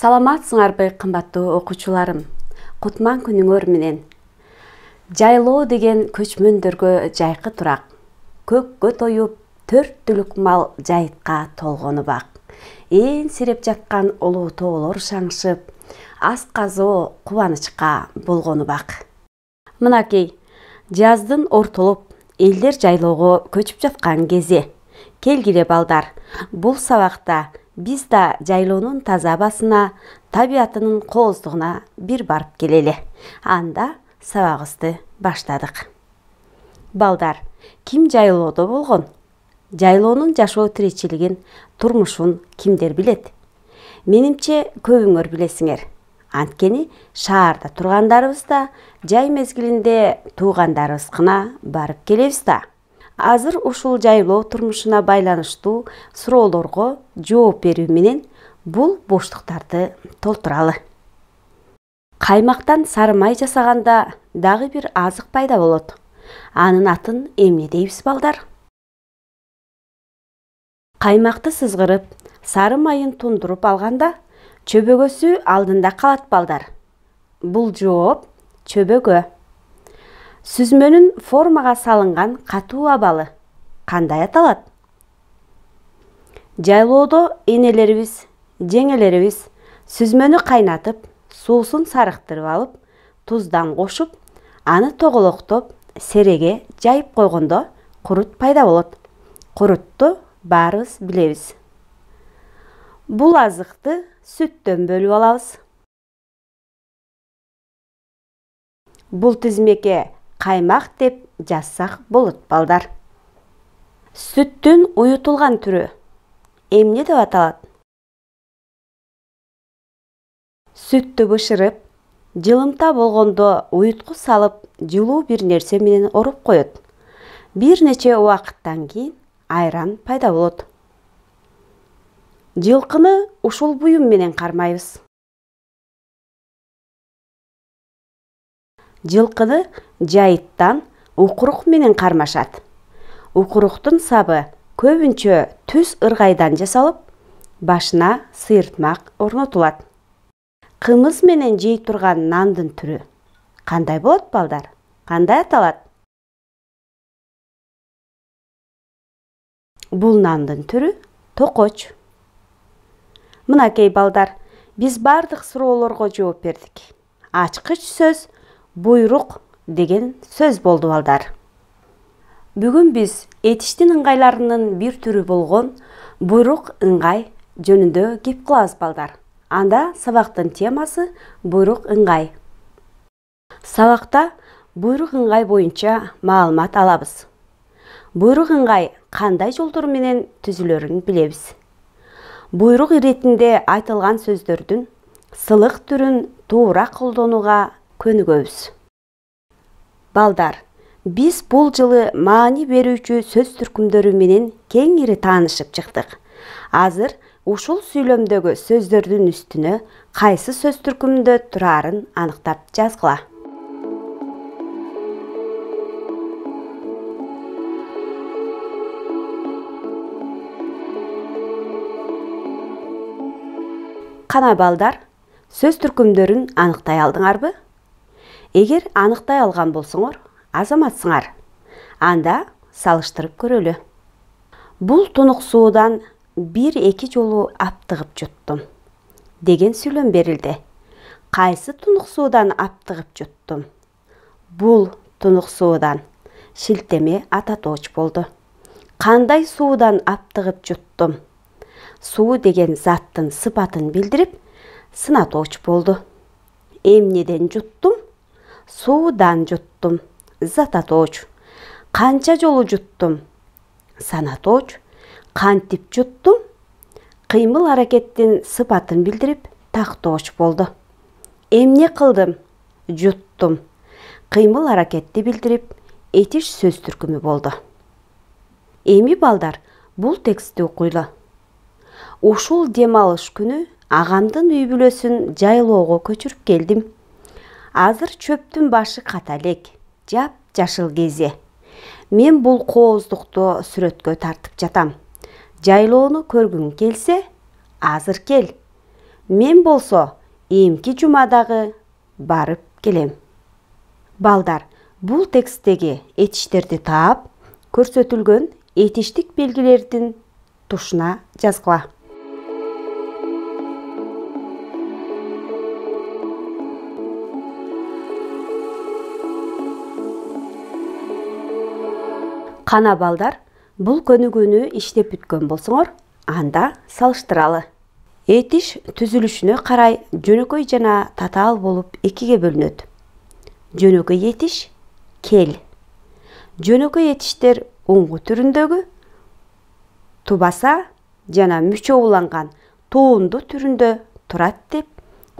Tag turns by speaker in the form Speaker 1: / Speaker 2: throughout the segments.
Speaker 1: Саламатсыңарбы кымбаттуу окуучуларым. Кутман күнүңөр менен. Жайлоо деген көчмөндөргө жайкы турак. Көккө тоюп, 4 түлүк мал жайытка толгону бак. Сиреп жаткан улуу тоолор шаңшып, ас казоо кубанычка болгону бак. Мынакей, жаздын ортолуп, элдер жайлоого көчүп жаткан кези. Келгиле балдар, бул сабакта биз да жайлоонун таза абасына, табиятынын кооздугуна бир барып келели. Анда сабагыбызды баштадык. Балдар, ким жайлоодо болгон? Жайлоонун жашоо тиричилигин, турмушун кимдер билет? Менимче көбүңөр билесиңер. Анткени шаарда тургандарыбыз да жай мезгилинде туугандарыбыз гана барып келебиз да. Азыр ушул жайлоо турмушуна байланыштуу суроолорго жооп берүү менен бул боштуктарды толтуралы. Каймактан сары май жасаганда дагы бир азык пайда болот. Анын атын эмне дейбиз балдар? Каймакты сызгырып, сары майын тундуруп алганда чөбөгөсү алдында калат балдар. Бул жооп чөбөгө. Сүзмөнүн формага салынган катуу абалы кандай аталат? Жайлоодо энелерибиз, жеңелерибиз сүзмөнү кайнатып, суусун сарыктырып алып, туздан кошуп, аны тоголоктоп, сереге жайып койгондо курут пайда болот. Курутту баарыбыз билебиз. Бул азыкты сүттөн бөлүп алабыз. Бул тизмеке каймак деп жазсак болот балдар. Сүттүн уютулган түрү эмне деп аталат? Сүттү бышырып, жылымта болгондо уютку салып, жылуу бир нерсе менен оруп коет. Бир нече убакыттан кийин айран пайда болот. Жылкыны ушул буюм менен кармайбыз. Жылкыны жайыттан укурук менен кармашат. Укуруктун сабы көбүнчө түз ыргайдан жасалып, башына сыйыртмак орнотулат. Кымыз менен жей турган нандын түрү кандай болот балдар? Кандай аталат? Бул нандын түрү токоч. Мынакей балдар, биз бардык суроолорго жооп бердик. Ачкыч сөз буйрук деген сөз болду балдар. Бүгүн биз этиштин ыңгайларынын бир түрү болгон буйрук ыңгай жөнүндө кеп кылабыз балдар. Анда сабактын темасы буйрук ыңгай. Сабакта буйрук ыңгай боюнча маалымат алабыз. Буйрук ыңгай кандай жолдор менен түзүлөрүн билебиз. Буйрук иретинде айтылган сөздөрдүн сылык түрүн туура колдонууга көнүгөбүз. Балдар, биз бул жылы маани берүүчү сөз түркүмдөрү менен кеңири таанышып чыктык. Азыр ушул сүйлөмдөгү сөздөрдүн үстүнө кайсы сөз түркүмдө турарын аныктап жазгыла. Кана балдар, сөз түркүмдөрүн аныктай алдыңарбы? Эгер аныктай алган болсоңор, азаматсыңар. Анда салыштырып көрөлү. Бул тунук суудан 1-2 жолу аптыгып жуттум деген сүйлөм берилди. Кайсы тунук суудан аптыгып жуттум? Бул тунук суудан шилтеме ататооч болду. Кандай суудан аптыгып жуттум? Суу деген заттын сыпатын билдирип, сынатооч болду. Эмнеден жуттум? Суудан жуттум. Зататооч. Канча жолу жуттум? Санатооч. Кантип жуттум? Кыймыл аракеттин сыпатын билдирип, тактооч болду. Эмне кылдым? Жуттум. Кыймыл аракетти билдирип, этиш сөз түркүмү болду. Эми балдар, бул текстти окуйлу. Ушул дем алыш күнү агамдын үй бүлөсүн жайлоого көчүрүп келдим. Азыр чөптүн башы ката элек, жап жашыл кези. Мен бул кооздукту сүрөткө тартып жатам. Жайлоону көргүң келсе, азыр кел. Мен болсо эмки жумадагы барып келем. Балдар, бул тексттеги этиштерди таап, көрсөтүлгөн этиштик белгилердин тушуна жазгыла. Кана балдар, бул көнүгүүнү иштеп бүткөн болсоңор, анда салыштыралы. Этиш түзүлүшүнө карай жөнөкөй жана татаал болуп экиге бөлүнөт. Жөнөкөй этиш кел. Жөнөкөй этиштер уңгу түрүндөгү, тубаса жана мүчө уланган туунду түрүндө турат деп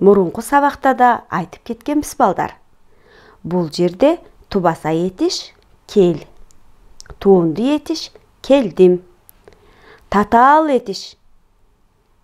Speaker 1: мурунку сабакта да айтып кеткенбиз балдар. Бул жерде тубаса этиш кел. Туунду этиш келдим. Татаал этиш.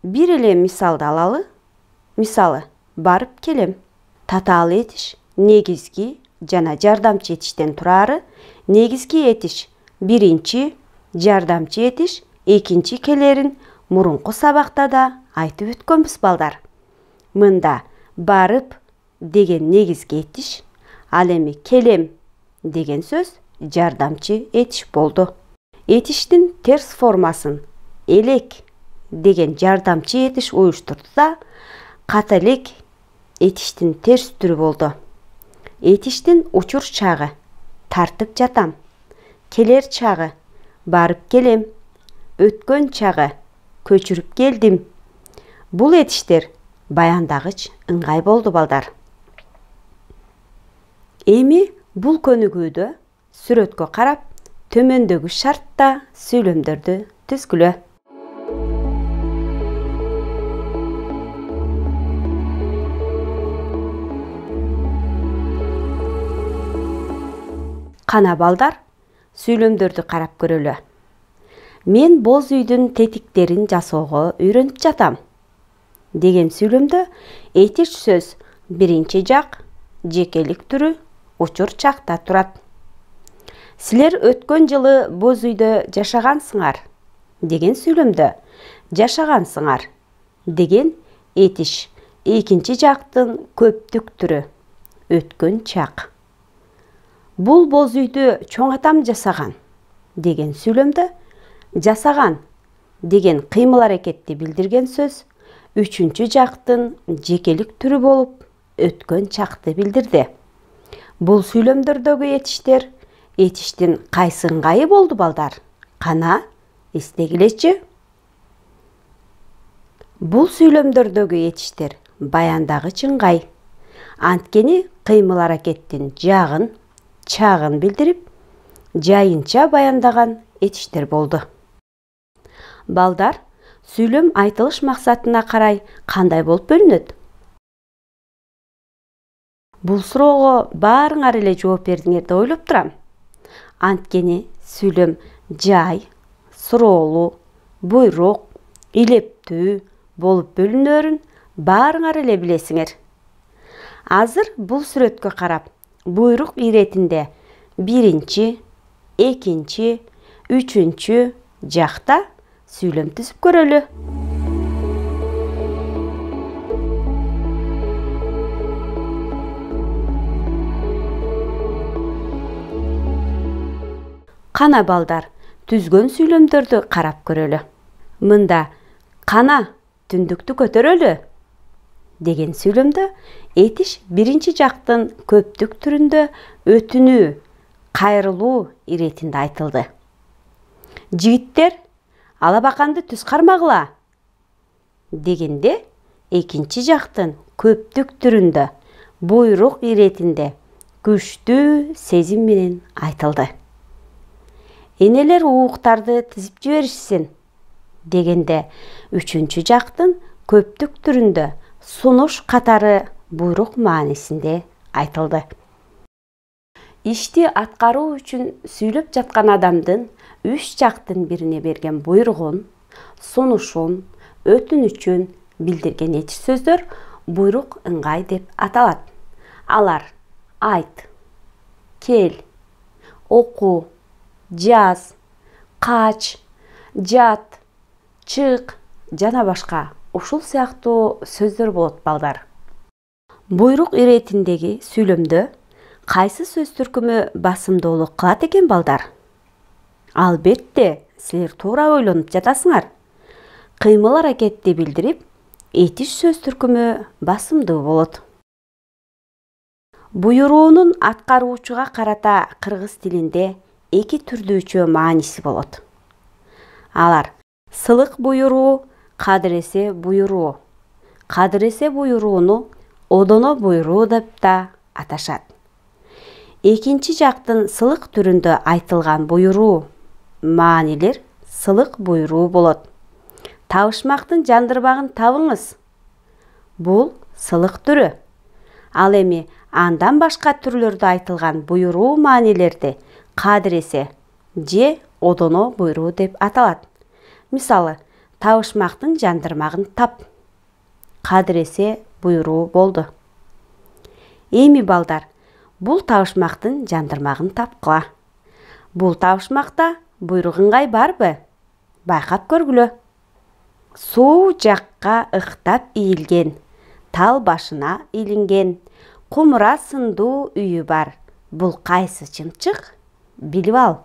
Speaker 1: Бир эле мисалды алалы. Мисалы, барып келем. Татаал этиш негизги жана жардамчы этиштен турары. Негизги этиш биринчи, жардамчы этиш экинчи келерин мурунку сабакта да айтып өткөнбүз балдар. Мында барып деген негизги этиш, ал эми келем деген сөз жардамчы этиш болду. Этиштин терс формасын элек деген жардамчы этиш уюштурду да, ката элек этиштин терс түрү болду. Этиштин учур чагы тартып жатам, келер чагы барып келем, өткөн чагы көчүрүп келдим. Бул этиштер баяндагыч ыңгай болду балдар. Эми бул көнүгүүдө сүрөткө карап, төмөндөгү шартта сүйлөмдөрдү түзгүлө. Кана балдар, сүйлөмдөрдү карап көрөлү. Мен боз үйдүн тетиктерин жасоого үйрөнүп жатам деген сүйлөмдө этиш сөз биринчи жак, жекелик түрү учур чакта турат. Силер өткөн жылы боз үйдө жашагансыңар деген сүйлөмдө жашагансыңар деген этиш экинчи жактын көптүк түрү өткөн чак. Бул боз үйдү чоң атам жасаган деген сүйлөмдө жасаган деген кыймыл аракетти билдирген сөз үчүнчү жактын жекелик түрү болуп өткөн чакты билдирди. Бул сүйлөмдөрдөгү этиштер этиштин кайсы ыңгайы болду балдар? Кана эстегилечи. Бул сүйлөмдөрдөгү этиштер баяндагыч ыңгай. Анткени кыймыл аракеттин жагын, чагын билдирип, жайынча баяндаган этиштер болду. Балдар, сүйлөм айтылыш максатына карай кандай болуп бөлүнөт? Бул суроого баарыңар эле жооп бердиңер деп ойлоп турам. Анткени сүйлөм жай, суроолуу, буйрук, илептүү болуп бөлүнөрүн баарыңар эле билесиңер. Азыр бул сүрөткө карап, буйрук иретинде биринчи, экинчи, үчүнчү жакта сүйлөм түзүп көрөлү. Кана балдар, түзгөн сүйлөмдөрдү карап көрөлү. Мында кана түндүктү көтөрөлү деген сүйлөмдө этиш биринчи жактын көптүк түрүндө өтүнүү, кайрылуу иретинде айтылды. Жигиттер, алабаканды түз кармагыла дегенде экинчи жактын көптүк түрүндө буйрук иретинде күчтүү сезим менен айтылды. Энелер ууктарды тизип жиберишсин дегенде үчүнчү жактын көптүк түрүндө сунуш катары буйрук маанисинде айтылды. Ишти аткаруу үчүн сүйлөп жаткан адамдын үч жактын бирине берген буйругун, сунушун, өтүнүчүн билдирген этиш сөздөр буйрук ыңгай деп аталат. Алар айт, кел, оку, жаз, кач, жат, чык жана башка ушул сыяктуу сөздөр болот балдар. Буйрук иретиндеги сүйлөмдө кайсы сөз түркүмү басымдуулук кылат экен балдар? Албетте, силер туура ойлонуп жатасыңар. Кыймыл аракетти билдирип, этиш сөз түркүмү басымдуу болот. Буйруунун аткаруучуга карата кыргыз тилинде эки түрдүүчө мааниси болот. Алар сылык буйруу, кадыресе буйруу. Кадыресе буйрууну одоно буйруу деп да аташат. Экинчи жактын сылык түрүндө айтылган буйруу маанилер сылык буйруу болот. Табышмактын жандырмагын табыңыз. Бул сылык түрү. Ал эми андан башка түрлөрдө айтылган буйруу маанилерди кадыресе же одоно буйруу деп аталат. Мисалы, табышмактын жандырмагын тап. Кадыресе буйруу болду. Эми балдар, бул табышмактын жандырмагын тапкыла. Бул табышмакта буйрук ыңгай барбы? Байкап көргүлө. Суу жакка ыктап ийилген, тал башына илинген, кумура сындуу үйү бар. Бул кайсы чымчык? Билип ал.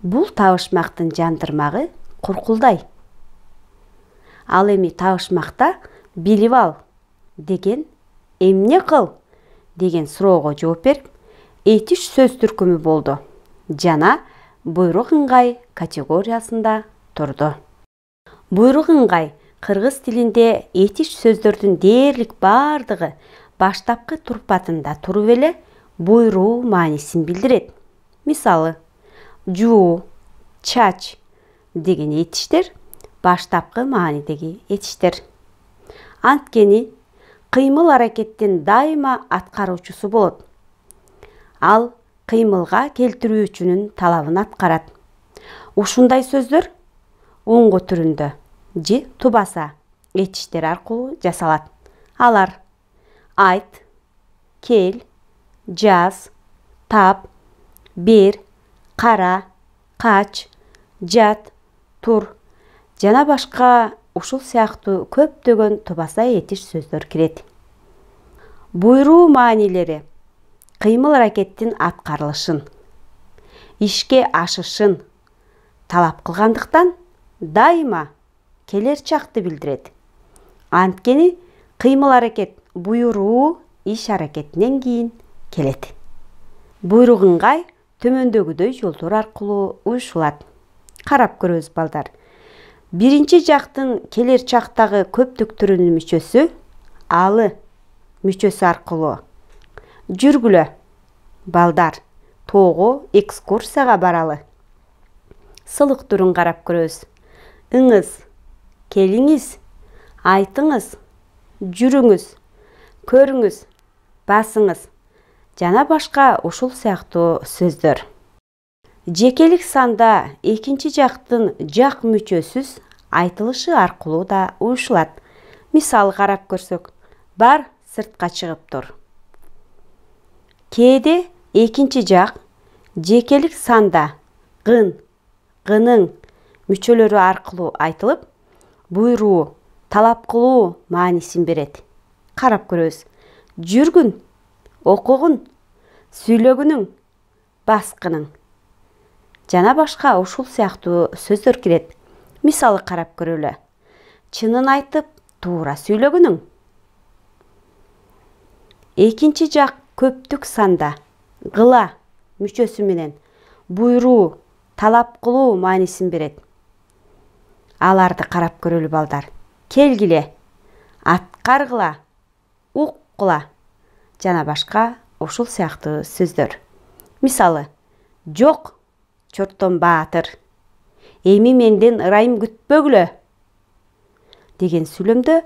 Speaker 1: Бул табышмактын жандырмагы куркулдай. Ал эми табышмакта билип ал деген эмне кыл деген суроого жооп берип, этиш сөз түркүмү болду жана буйрук ыңгай категориясында турду. Буйрук ыңгай кыргыз тилинде этиш сөздөрдүн дээрлик бардыгы баштапкы турпатында туруп эле буйруу маанисин билдирет. Мисалы, жуу, чач деген этиштер баштапкы маанидеги этиштер. Анткени кыймыл аракеттин дайыма аткаруучусу болот. Ал кыймылга келтирүүчүнүн талабын аткарат. Ушундай сөздөр оңго түрүндө же тубаса этиштер аркылуу жасалат. Алар айт, кел, жаз, тап, бер, кара, кач, жат, тур жана башка ушул сыяктуу көптөгөн тубаса этиш сөздөр кирет. Буйруу маанилери кыймыл аракеттин аткарылышын, ишке ашышын талап кылгандыктан дайыма келер чакты билдирет. Анткени кыймыл аракет буйруу иш аракетинен кийин келет. Буйрук ыңгай төмөндөгүдөй жолдор аркылуу уюшулат. Карап көрөбүз балдар. Биринчи жактын келер чактагы көптүк түрүнүн мүчөсү алы мүчөсү аркылуу жүргүлө. Балдар, тоого экскурсияга баралы. Сылык түрүн карап көрөбүз. Ыңыз, келиңиз, айтыңыз, жүрүңүз, көрүңүз, басыңыз жана башка ушул сыяктуу сөздөр. Жекелик санда экинчи жактын жак мүчөсүз айтылышы аркылуу да уюшулат. Мисалы карап көрсөк, бар сыртка чыгып тур. Кээде экинчи жак жекелик санда гын, гынын мүчөлөрү аркылуу айтылып, буйруу, талап кылуу маанисин берет. Карап көрөбүз. Жүргүн, окугун, сүйлөгүнүң, баскының жана башка ушул сыяктуу сөздөр кирет. Мисалы карап көрөлү. Чынын айтып, туура сүйлөгүнүң. Экинчи жак көптүк санда гыла мүчөсү менен буйруу, талап кылуу маанисин берет. Аларды карап көрөлү балдар. Келгиле, аткаргыла, уккула жана башка ушул сыяктуу сөздөр. Мисалы, жок, чортон баатыр, эми менден ырайым күтпөгүлө деген сүйлөмдө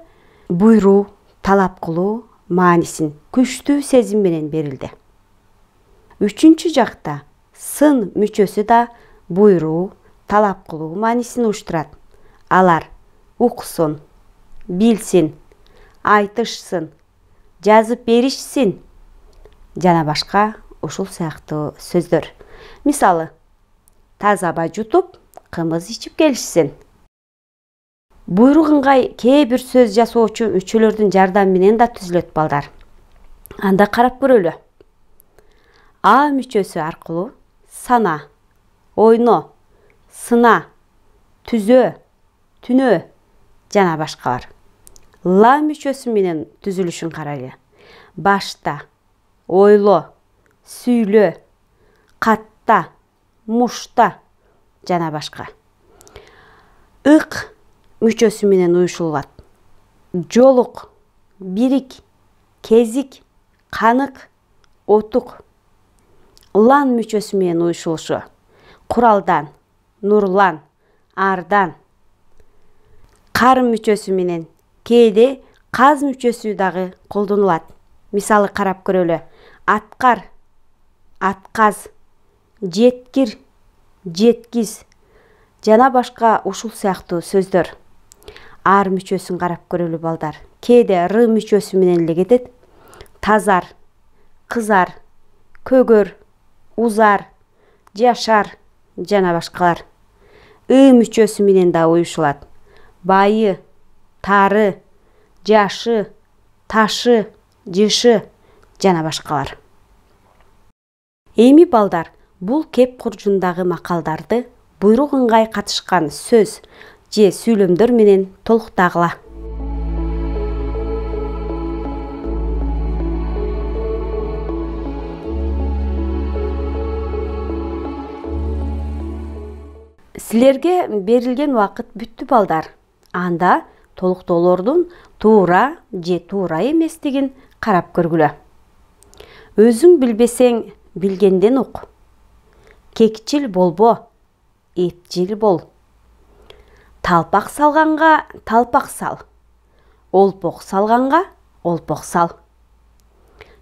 Speaker 1: буйруу, талап кылуу маанисин күчтүү сезим менен берилди. Үчүнчү жакта сын мүчөсү да буйруу, талап кылуу маанисин уюштурат. Алар уксун, билсин, айтышсын, жазып беришсин жана башка ушул сыяктуу сөздөр. Мисалы, таза аба жутуп, кымыз ичип келишсин Буйрук ыңгай кээ бир сөз жасоочу мүчөлөрдүн жардамы менен да түзүлөт балдар. Анда карап көрөлү. А мүчөсү аркылуу сана, ойно, сына, түзө, түнө жана башкалар. Ла мүчөсү менен түзүлүшүн карайлы. Башта, ойло, сүйлө, катта, мушта жана башка. Ык мүчөсү менен уюшулат. Жолук, бирик, кезик, канык, отук. Лан мүчөсү менен уюшулушу. Куралдан, нурлан, ардан. Кар мүчөсү менен кээде каз мүчөсү дагы колдонулат. Мисалы карап көрөлү. Аткар, атказ, жеткир, жеткиз жана башка ушул сыяктуу сөздөр. Ар мүчөсүн карап көрөлү балдар. Кээде р мүчөсү менен эле кетет. Тазар, кызар, көгөр, узар, жашар жана башкалар. ы мүчөсү менен да уюшулат. Байы, тары, жашы, ташы, жышы жана башкалар. Эми балдар, бул кеп куржундагы макалдарды буйрук ыңгай катышкан сөз же сүйлөмдөр менен толуктагыла. Силерге берилген убакыт бүттү балдар. Анда толуктоолордун туура же туура эместигин карап көргүлө. Өзүң билбесең, билгенден ук. Кекчил болбо, эпчил бол. Талпак салганга талпак сал. Олпок салганга олпок сал.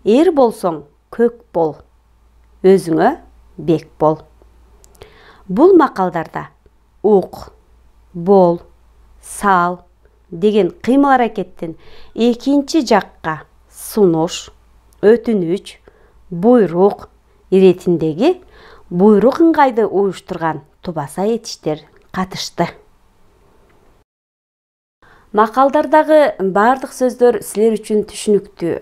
Speaker 1: Эр болсоң, көк бол. Өзүңө бек бол. Бул макалдарда ук, бол, сал деген кыймыл аракеттин экинчи жакка сунуш, өтүнүч, буйрук иретиндеги буйрук ыңгайды уюштурган тубаса этиштер катышты. Макалдардагы бардык сөздөр силер үчүн түшүнүктүү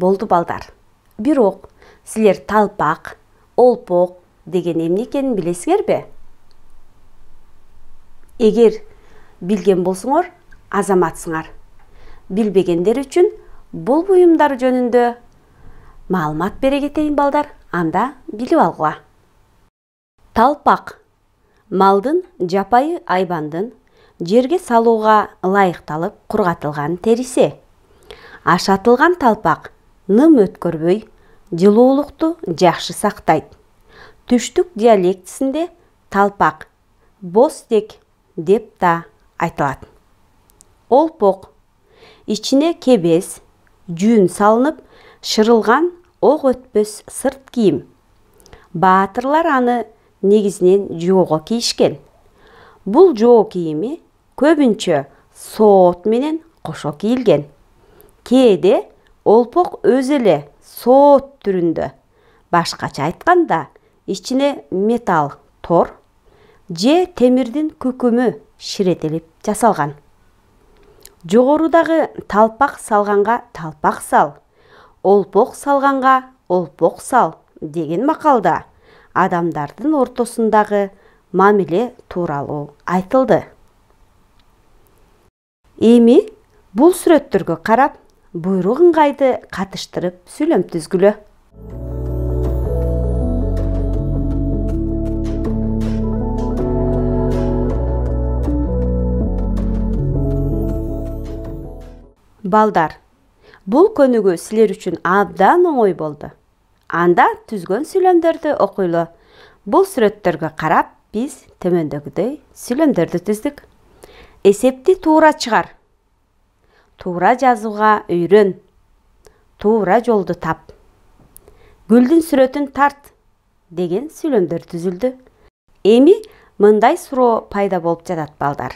Speaker 1: болду балдар. Бирок силер талпак, олпок деген эмне экенин билесиңерби? Эгер билген болсоңор, азаматсыңар. Билбегендер үчүн бул буюмдар жөнүндө маалымат бере кетейин балдар, анда билип алгыла. Талпак малдын жапайы айбандын жерге салууга ылайыкталып кургатылган териси. Ашатылган талпак ным өткөрбөй, жылуулукту жакшы сактайт. Түштүк диалектисинде талпак бостек деп да айтылат. Олпок ичине кебес, жүн салынып, шырылган ок өтпөс сырт кийим. Баатырлар аны негизинен жоого кийишкен. Бул жоо кийими көбүнчө соот менен кошо кийилген. Кээде олпок өзү эле соот түрүндө, башкача айтканда ичине металл тор же темирдин күкүмү ширетелип жасалган. Жогорудагы талпак салганга талпак сал, олпок салганга олпок сал деген макалда адамдардын ортосундагы мамиле тууралуу айтылды. Эми бул сүрөттөргө карап, буйрук ыңгайды катыштырып сүйлөм түзгүлө. Балдар, бул көнүгүү силер үчүн абдан оңой болду. Анда түзгөн сүйлөмдөрдү окуйлу. Бул сүрөттөргө карап, биз төмөндөгүдөй сүйлөмдөрдү түздүк. Эсепти туура чыгар. Туура жазууга үйрөн. Туура жолду тап. Гүлдүн сүрөтүн тарт деген сүйлөмдөр түзүлдү. Эми мындай суроо пайда болуп жатат балдар.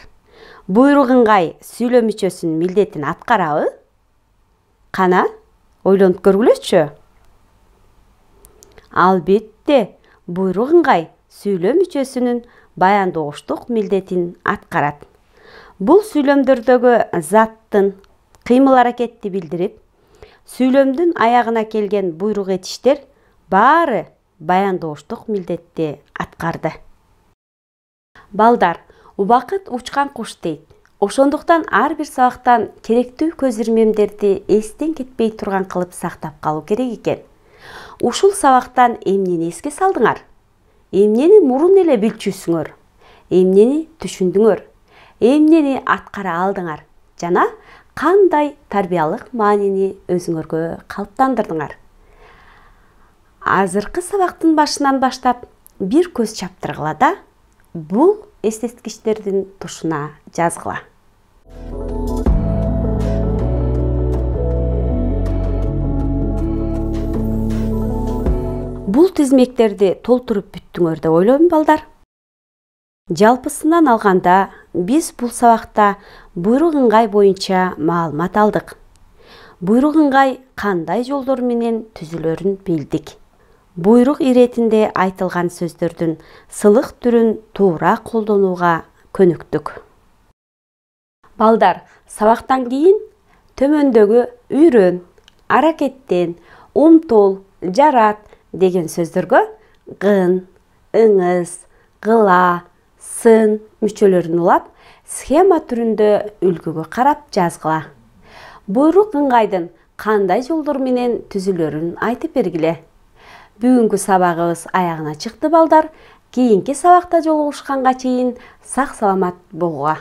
Speaker 1: Буйрук ыңгай сүйлөм мүчөсүнүн милдетин аткарабы? Кана, ойлонуп көргүлөчү. Албетте, буйрук ыңгай сүйлөм мүчөсүнүн баяндооштук милдетин аткарат. Бул сүйлөмдөрдөгү заттын кыймыл аракетти билдирип, сүйлөмдүн аягына келген буйрук этиштер баары баяндооштук милдетти аткарды. Балдар, убакыт учкан куш дейт. Ошондуктан ар бир сабактан керектүү көз ирмемдерди эстен кетпей турган кылып сактап калуу керек экен. Ушул сабактан эмнени эске салдыңар? Эмнени мурун эле билчүсүңөр? Эмнени түшүндүңөр? Эмнени аткара алдыңар? Жана кандай тарбиялык маанини өзүңөргө калыптандырдыңар? Азыркы сабактын башынан баштап бир көз чаптыргыла да, бул эстеткичтердин тушуна жазгыла. Бул тизмектерди толтуруп бүттүңөр деп ойлойм, балдар. Жалпысынан алганда, биз бул сабакта буйрук ыңгай боюнча маалымат алдык. Буйрук ыңгай кандай жолдор менен түзүлөрүн билдик. Буйрук иретинде айтылган сөздөрдүн сылык түрүн туура колдонууга көнүктүк. Балдар, сабактан кийин төмөндөгү үйрөн, аракеттен, умтул, жарат деген сөздөргө гын, ыңыз, гыла, сын мүчөлөрүн улап, схема түрүндө үлгүгө карап жазгыла. Буйрук ыңгайдын кандай жолдор менен түзүлөрүн айтып бергиле. Бүгүнкү сабагыбыз аягына чыкты, балдар. Кийинки сабакта жолугушканга чейин сак саламат болгула.